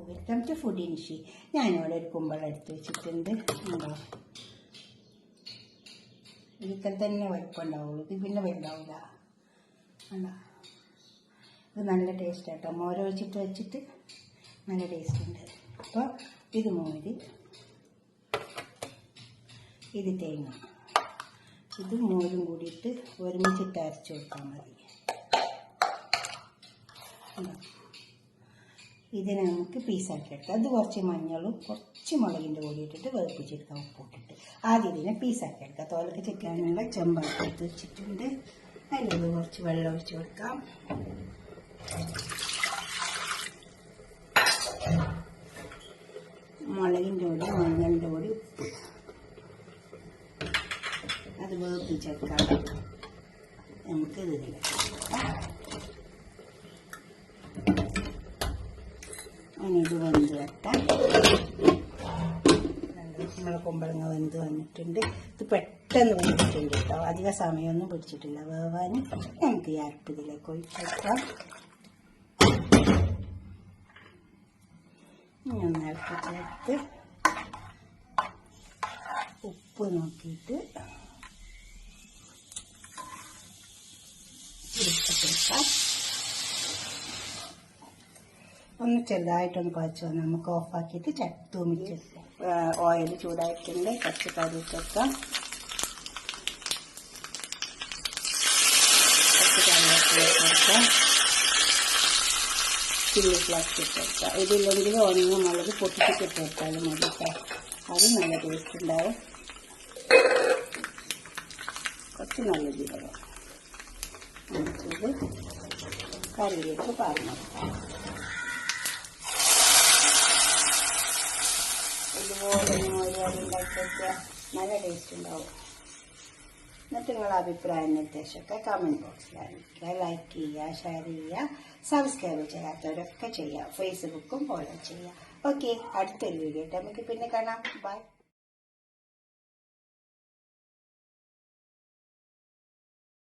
Welcome to food Nishi. ഞാനിവിടെ ഒരു കുമ്പളം എടുത്ത് വെച്ചിട്ടുണ്ട്. ഉണ്ടോ, ഇതിൽ തന്നെ വലിപ്പമുണ്ടാവുള്ളൂ, ഇത് പിന്നെ വലുതാവില്ല. ഉണ്ടോ, ഇത് നല്ല ടേസ്റ്റ് ആട്ടോ. മോര വെച്ചിട്ട് നല്ല ടേസ്റ്റ് ഉണ്ട്. അപ്പോൾ ഇത് മോര്, ഇത് തേങ്ങ, ഇത് മോരും കൂടിയിട്ട് ഒരുമിച്ചിട്ട് അരച്ച് കൊടുത്താൽ മതി. ഇതിനെ നമുക്ക് പീസാക്കി എടുക്കാം. അത് കുറച്ച് മഞ്ഞളും കുറച്ച് മുളകിൻ്റെ പൊടി ഇട്ടിട്ട് വേപ്പിച്ചെടുക്കാം, ഉപ്പിട്ടിട്ട്. ആദ്യം ഇതിനെ പീസാക്കി എടുക്കാം. തോലൊക്കെ ചിക്കാനുള്ള ചെമ്പാക്കി എടുത്ത് വെച്ചിട്ടുണ്ട്. അതിൽ കുറച്ച് വെള്ളം ഒഴിച്ച് കൊടുക്കാം. മുളകിൻ്റെ പൊടി, മഞ്ഞളിൻ്റെ പൊടി, ഉപ്പ്, അത് വേപ്പിച്ചെടുക്കാം. നമുക്ക് ഇതിൽ ഇത് വെന്ത് വെട്ടാം. നമ്മളെ കുമ്പളങ്ങ വെന്ത് വന്നിട്ടുണ്ട്. ഇത് പെട്ടെന്ന് വെച്ചിട്ടുണ്ട് കേട്ടോ, അധിക സമയമൊന്നും പിടിച്ചിട്ടില്ല വേവാൻ. നമുക്ക് ഈ അരപ്പ് ഇതിലേക്ക് ഒഴിച്ചെടുക്കാം. ഒന്ന് ഇളക്കി ചേർത്ത് ഉപ്പ് നോക്കിയിട്ട് എടുക്കാം. ഒന്ന് ചെറുതായിട്ടൊന്ന് കുഴച്ച് വന്നാൽ നമുക്ക് ഓഫാക്കിയിട്ട് തൂമിച്ച് ഓയിൽ ചൂടായിട്ടുണ്ട്. കുറച്ച് കറി ചേർക്കാം, കുറച്ച് കറിവേപ്പില, ചില്ലി ഫ്ലേക്സ് ഇട്ടെടുക്കാം. ഇതില്ലെങ്കിൽ ഉണങ്ങിയ മുളക് പൊട്ടിച്ചിട്ട് ഇട്ടെടുത്താലും മതി കേട്ടോ, അത് നല്ല ടേസ്റ്റ് ഉണ്ടാവും. കുറച്ച് നല്ല ജീരകം ഇത് കറിയിലേക്ക് പാർന്നു. ഇതുപോലെ മോരുകറി ഉണ്ടാക്കിയൊക്കെ നല്ല ടേസ്റ്റ് ഉണ്ടാവും. എന്നിട്ട് നിങ്ങളുടെ അഭിപ്രായ നിർദ്ദേശമൊക്കെ കമൻറ്റ് ബോക്സിൽ അറിയിക്കുക. ലൈക്ക് ചെയ്യുക, ഷെയർ ചെയ്യുക, സബ്സ്ക്രൈബ് ചെയ്യാത്തവരൊക്കെ ചെയ്യുക, ഫേസ്ബുക്കും ഫോളോ ചെയ്യുക. ഓക്കെ, അടുത്തൊരു വീഡിയോ ആയിട്ട് നമുക്ക് പിന്നെ കാണാം. ബൈ.